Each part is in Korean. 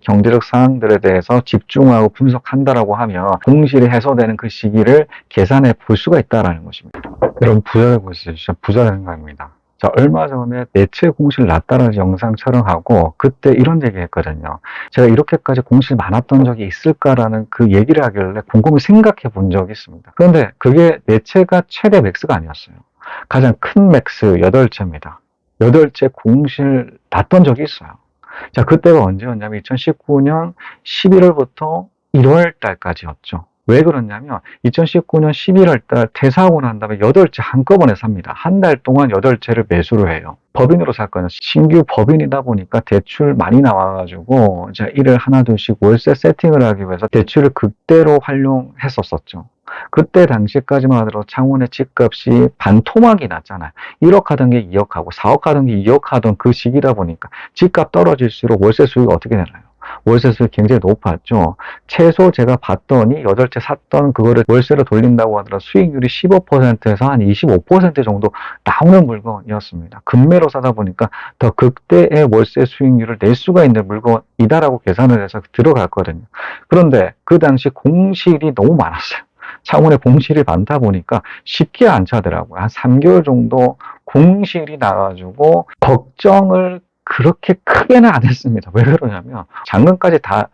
경제적 상황들에 대해서 집중하고 분석한다라고 하면 공실이 해소되는 그 시기를 계산해 볼 수가 있다라는 것입니다. 여러분, 부자를 보시죠. 진짜 부자를 생각합니다. 자, 얼마 전에 매체 공실 낮다라는 영상 촬영하고 그때 이런 얘기 했거든요. 제가 이렇게까지 공실 많았던 적이 있을까라는 그 얘기를 하길래 곰곰이 생각해 본 적이 있습니다. 그런데 그게 매체가 최대 맥스가 아니었어요. 가장 큰 맥스 8채입니다. 8채 공실 났던 적이 있어요. 자, 그때가 언제였냐면 2019년 11월부터 1월 달까지였죠. 왜 그러냐면 2019년 11월 달 퇴사하고 난 다음에 8채 한꺼번에 삽니다. 한 달 동안 8채를 매수를 해요. 법인으로 샀거든요. 신규 법인이다 보니까 대출 많이 나와가지고 이제 일을 하나둘씩 월세 세팅을 하기 위해서 대출을 그대로 활용했었었죠. 그때 당시까지만 하더라도 창원의 집값이 반토막이 났잖아요. 1억 하던 게 2억 하고 4억 하던 게 2억 하던 그 시기다 보니까 집값 떨어질수록 월세 수익이 어떻게 되나요? 월세 수익이 굉장히 높았죠. 최소 제가 봤더니 8채 샀던 그거를 월세로 돌린다고 하더라도 수익률이 15%에서 한 25% 정도 나오는 물건이었습니다. 급매로 사다 보니까 더 극대의 월세 수익률을 낼 수가 있는 물건이다라고 계산을 해서 들어갔거든요. 그런데 그 당시 공실이 너무 많았어요. 창원에 공실이 많다 보니까 쉽게 안 차더라고요. 한 3개월 정도 공실이 나가지고 걱정을 그렇게 크게는 안 했습니다. 왜 그러냐면 잔금까지 다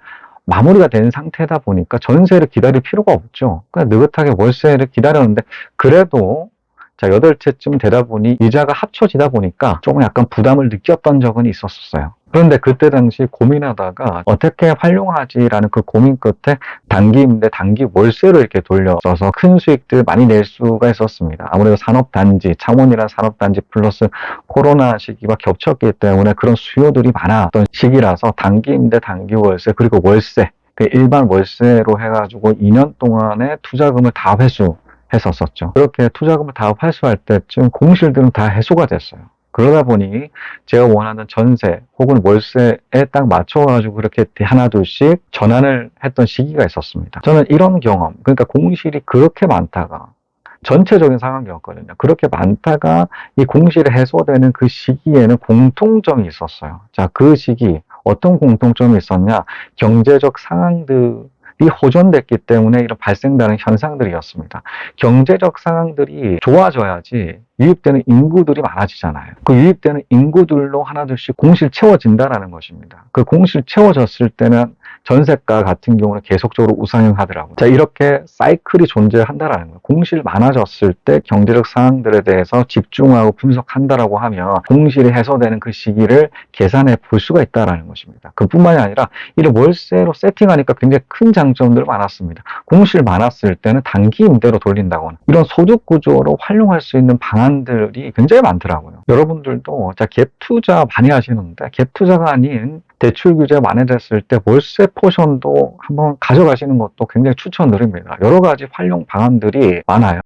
마무리가 된 상태다 보니까 전세를 기다릴 필요가 없죠. 그냥 느긋하게 월세를 기다렸는데 그래도 자, 8채쯤 되다 보니 이자가 합쳐지다 보니까 조금 약간 부담을 느꼈던 적은 있었어요. 그런데 그때 당시 고민하다가 어떻게 활용하지라는 그 고민 끝에 단기 임대, 단기 월세로 이렇게 돌려서 큰 수익들 많이 낼 수가 있었습니다. 아무래도 산업단지, 창원이라는 산업단지 플러스 코로나 시기와 겹쳤기 때문에 그런 수요들이 많았던 시기라서 단기 임대, 단기 월세, 그리고 월세, 일반 월세로 해가지고 2년 동안의 투자금을 다 회수했었었죠. 그렇게 투자금을 다 회수할 때쯤 공실들은 다 해소가 됐어요. 그러다 보니 제가 원하는 전세 혹은 월세에 딱 맞춰가지고 그렇게 하나둘씩 전환을 했던 시기가 있었습니다. 저는 이런 경험, 그러니까 공실이 그렇게 많다가 전체적인 상황이었거든요. 그렇게 많다가 이 공실이 해소되는 그 시기에는 공통점이 있었어요. 자, 그 시기 어떤 공통점이 있었냐? 경제적 상황들이 호전됐기 때문에 이런 발생되는 현상들이었습니다. 경제적 상황들이 좋아져야지 유입되는 인구들이 많아지잖아요. 그 유입되는 인구들로 하나둘씩 공실 채워진다라는 것입니다. 그 공실 채워졌을 때는 전세가 같은 경우는 계속적으로 우상향하더라고요. 자, 이렇게 사이클이 존재한다라는 거예요. 공실 많아졌을 때 경제적 상황들에 대해서 집중하고 분석한다라고 하면 공실이 해소되는 그 시기를 계산해 볼 수가 있다라는 것입니다. 그뿐만이 아니라 이런 월세로 세팅하니까 굉장히 큰 장점들 많았습니다. 공실 많았을 때는 단기 임대로 돌린다거나 이런 소득 구조로 활용할 수 있는 방안들이 굉장히 많더라고요. 여러분들도 자, 갭 투자 많이 하시는데 갭 투자가 아닌 대출 규제가 완화됐을 때 월세 포션도 한번 가져가시는 것도 굉장히 추천드립니다. 여러 가지 활용 방안들이 많아요.